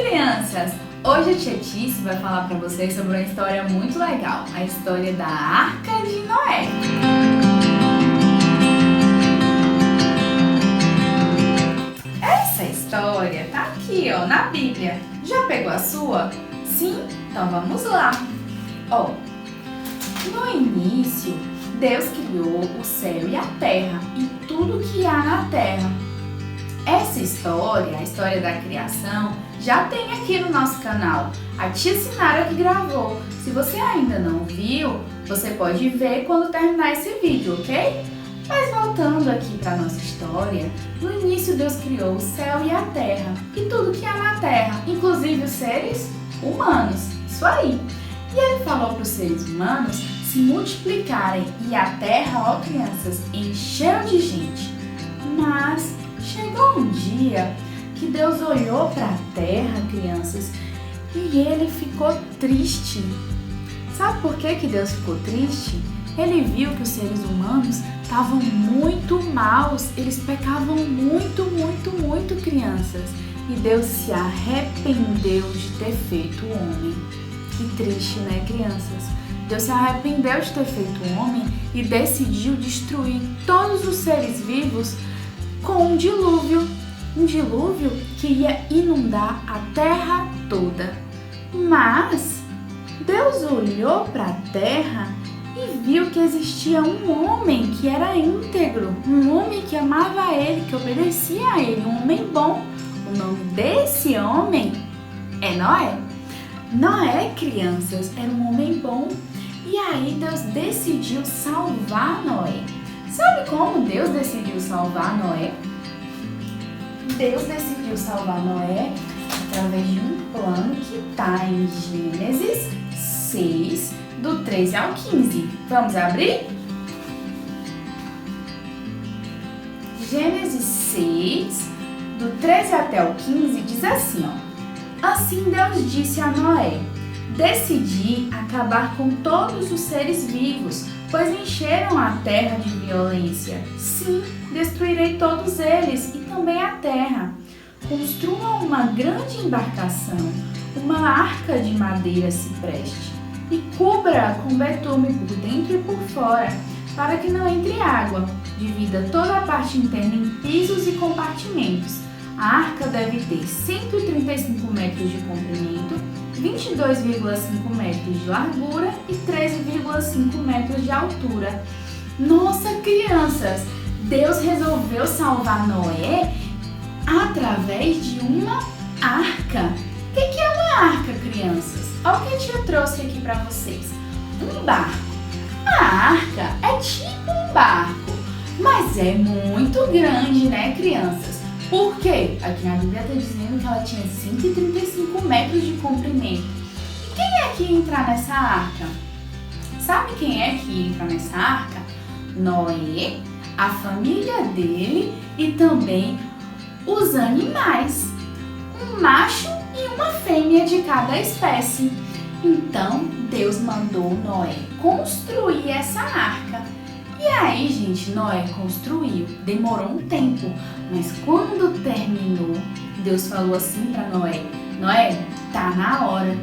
crianças! Hoje a tia Tice vai falar para vocês sobre uma história muito legal, a história da Arca de Noé. Essa história tá aqui, na Bíblia. Já pegou a sua? Sim? Então vamos lá. No início, Deus criou o céu e a terra e tudo que há na terra. Essa história, a história da criação, já tem aqui no nosso canal. A tia Sinara que gravou. Se você ainda não viu, você pode ver quando terminar esse vídeo, ok? Mas voltando aqui para nossa história, no início Deus criou o céu e a terra e tudo que há na terra, inclusive os seres humanos. Isso aí. E ele falou para os seres humanos se multiplicarem e a terra, crianças, encheu de gente. Mas chegou um dia que Deus olhou para a terra, crianças, e ele ficou triste. Sabe por que Deus ficou triste? Ele viu que os seres humanos estavam muito maus, eles pecavam muito, crianças. E Deus se arrependeu de ter feito o homem. Que triste, né, crianças? Deus se arrependeu de ter feito o homem e decidiu destruir todos os seres vivos com um dilúvio que ia inundar a terra toda. Mas Deus olhou para a terra e viu que existia um homem que era íntegro, um homem que amava ele, que obedecia a ele, um homem bom. O nome desse homem é Noé. Noé, crianças, era um homem bom. E aí Deus decidiu salvar Noé. Sabe como Deus decidiu salvar Noé? Deus decidiu salvar Noé através de um plano que está em Gênesis 6, do 13 ao 15. Vamos abrir? Gênesis 6, do 13 até o 15, diz assim, Assim Deus disse a Noé: Decidi acabar com todos os seres vivos, pois encheram a terra de violência. Sim, destruirei todos eles e também a terra. Construam uma grande embarcação, uma arca de madeira cipreste, e cubra-a com betume por dentro e por fora, para que não entre água. Divida toda a parte interna em pisos e compartimentos. A arca deve ter 135 metros de comprimento, 22,5 metros de largura e 13,5 metros de altura. Nossa, crianças! Deus resolveu salvar Noé através de uma arca. O que é uma arca, crianças? Olha o que a tia trouxe aqui para vocês. Um barco. A arca é tipo um barco, mas é muito grande, né, crianças? Por quê? Aqui na Bíblia está dizendo que ela tinha 135 metros de comprimento. E quem é que ia entrar nessa arca? Sabe quem é que ia entrar nessa arca? Noé, a família dele e também os animais. Um macho e uma fêmea de cada espécie. Então, Deus mandou Noé construir essa arca. E aí, gente, Noé construiu. Demorou um tempo, mas quando terminou, Deus falou assim para Noé: Noé, tá na hora.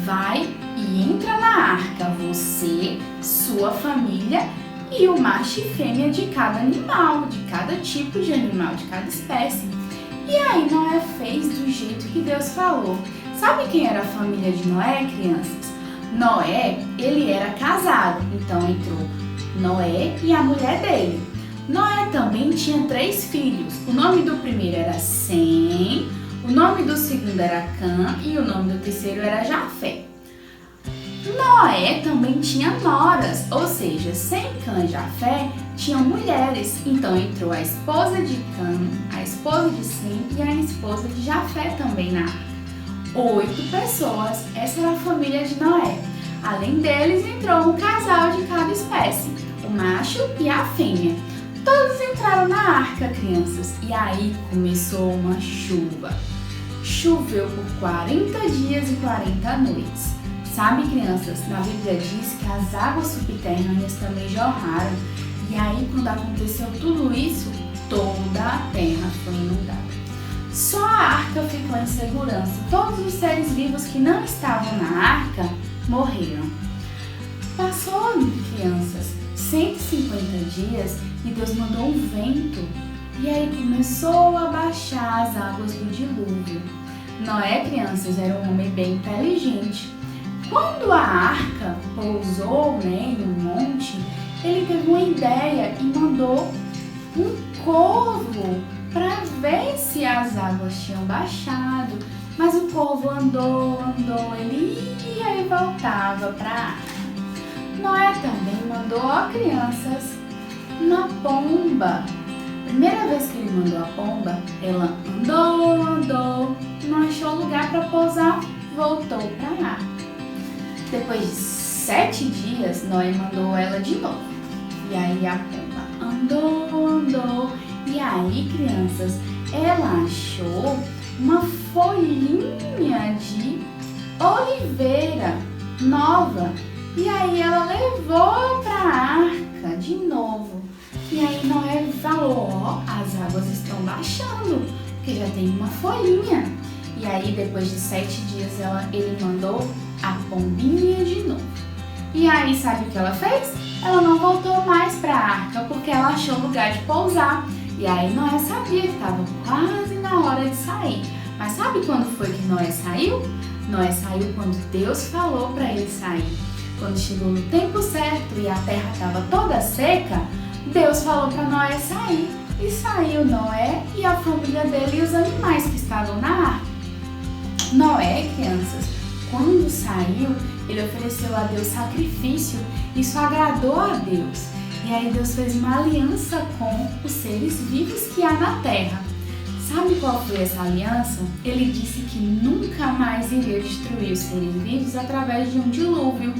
Vai e entra na arca, você, sua família e o macho e fêmea de cada animal, de cada tipo de animal, de cada espécie. E aí Noé fez do jeito que Deus falou. Sabe quem era a família de Noé, crianças? Noé, ele era casado, então entrou Noé e a mulher dele. Noé também tinha 3 filhos. O nome do primeiro era Sem, o nome do segundo era Cã e o nome do terceiro era Jafé. Noé também tinha noras, ou seja, Sem, Cã e Jafé tinham mulheres. Então entrou a esposa de Cã, a esposa de Sem e a esposa de Jafé também na arca. 8 pessoas, essa era a família de Noé. Além deles, entrou um casal de cada espécie, o macho e a fêmea. Todos entraram na arca, crianças, e aí começou uma chuva. Choveu por 40 dias e 40 noites. Sabe, crianças, na Bíblia diz que as águas subterrâneas também jorraram. E aí, quando aconteceu tudo isso, toda a terra foi inundada. Só a arca ficou em segurança. Todos os seres vivos que não estavam na arca morreram. Passou, crianças, 150 dias e Deus mandou um vento. E aí começou a baixar as águas do dilúvio. Noé, crianças, era um homem bem inteligente. Quando a arca pousou, em um monte, ele teve uma ideia e mandou um corvo para ver se as águas tinham baixado. Mas o corvo andou, ele ia e voltava para a arca. Noé também mandou, crianças, uma pomba. Primeira vez que ele mandou a pomba, ela andou, não achou lugar para pousar, voltou para a arca. Depois de 7 dias, Noé mandou ela de novo. E aí a pomba andou. E aí, crianças, ela achou uma folhinha de oliveira nova. E aí ela levou para a arca de novo. E aí Noé falou, as águas estão baixando, porque já tem uma folhinha. E aí depois de 7 dias ele mandou a pombinha de novo. E aí sabe o que ela fez? Ela não voltou mais para a arca, porque ela achou lugar de pousar. E aí Noé sabia que estava quase na hora de sair. Mas sabe quando foi que Noé saiu? Noé saiu quando Deus falou para ele sair. Quando chegou no tempo certo e a terra estava toda seca, Deus falou para Noé sair. E saiu Noé e a família dele e os animais que estavam na arca. Noé, crianças, quando saiu, ele ofereceu a Deus sacrifício. Isso agradou a Deus. E aí Deus fez uma aliança com os seres vivos que há na terra. Sabe qual foi essa aliança? Ele disse que nunca mais iria destruir os seres vivos através de um dilúvio.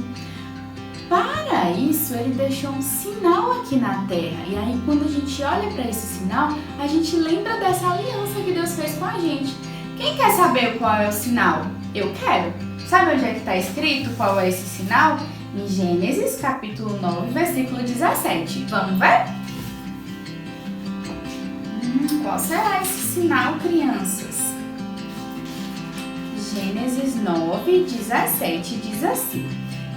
Para isso, ele deixou um sinal aqui na terra. E aí, quando a gente olha para esse sinal, a gente lembra dessa aliança que Deus fez com a gente. Quem quer saber qual é o sinal? Eu quero. Sabe onde é que está escrito qual é esse sinal? Em Gênesis, capítulo 9, versículo 17. Vamos ver? Qual será esse sinal, crianças? Gênesis 9, 17 diz assim: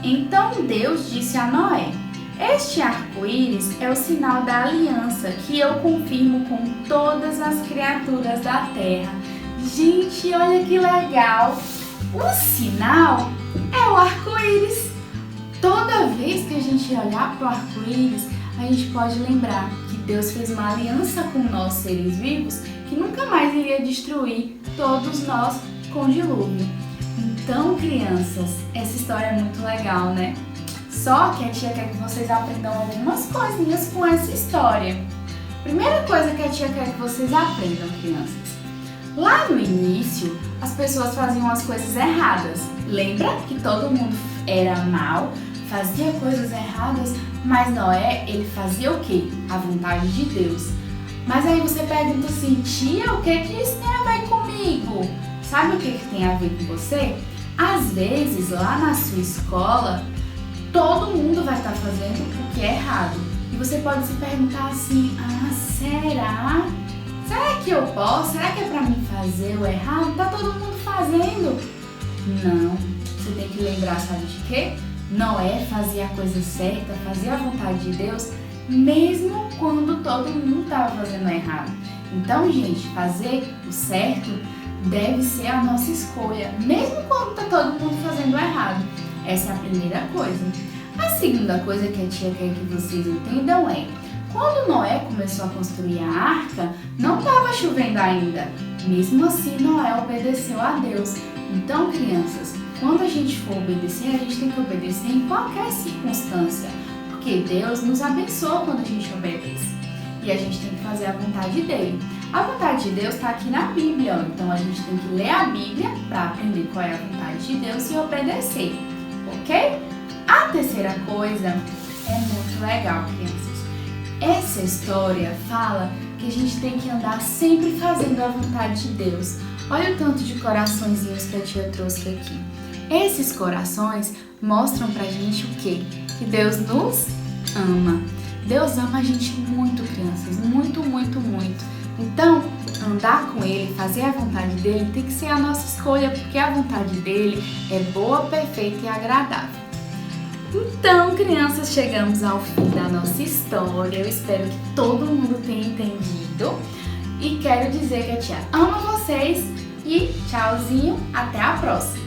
Então Deus disse a Noé: Este arco-íris é o sinal da aliança que eu confirmo com todas as criaturas da terra. Gente, olha que legal! O sinal é o arco-íris. Toda vez que a gente olhar para o arco-íris, a gente pode lembrar que Deus fez uma aliança com nós, seres vivos, que nunca mais iria destruir todos nós com dilúvio. Então, crianças, essa história é muito legal, né? Só que a tia quer que vocês aprendam algumas coisinhas com essa história. Primeira coisa que a tia quer que vocês aprendam, crianças. Lá no início, as pessoas faziam as coisas erradas. Lembra que todo mundo era mau, fazia coisas erradas, mas Noé, ele fazia o quê? A vontade de Deus. Mas aí você pergunta assim, tia, o que isso tem a ver comigo? Sabe o que tem a ver com você? Às vezes, lá na sua escola, todo mundo vai estar fazendo o que é errado. E você pode se perguntar assim, será? Será que eu posso? Será que é pra mim fazer o errado? Tá todo mundo fazendo. Não, você tem que lembrar, sabe de quê? Noé fazia a coisa certa, fazia a vontade de Deus, mesmo quando todo mundo estava fazendo errado. Então, gente, fazer o certo deve ser a nossa escolha, mesmo quando está todo mundo fazendo errado. Essa é a primeira coisa. A segunda coisa que a tia quer que vocês entendam é, quando Noé começou a construir a arca, não estava chovendo ainda. Mesmo assim, Noé obedeceu a Deus. Então, crianças, quando a gente for obedecer, a gente tem que obedecer em qualquer circunstância, porque Deus nos abençoa quando a gente obedece. E a gente tem que fazer a vontade dele. A vontade de Deus está aqui na Bíblia, então a gente tem que ler a Bíblia para aprender qual é a vontade de Deus e obedecer, ok? A terceira coisa é muito legal, crianças. Essa história fala que a gente tem que andar sempre fazendo a vontade de Deus. Olha o tanto de coraçõezinhos que a tia trouxe aqui. Esses corações mostram pra gente o quê? Que Deus nos ama. Deus ama a gente muito, crianças. Muito, muito, muito. Então, andar com Ele, fazer a vontade dele, tem que ser a nossa escolha, porque a vontade dele é boa, perfeita e agradável. Então, crianças, chegamos ao fim da nossa história. Eu espero que todo mundo tenha entendido. E quero dizer que a tia ama vocês e tchauzinho, até a próxima!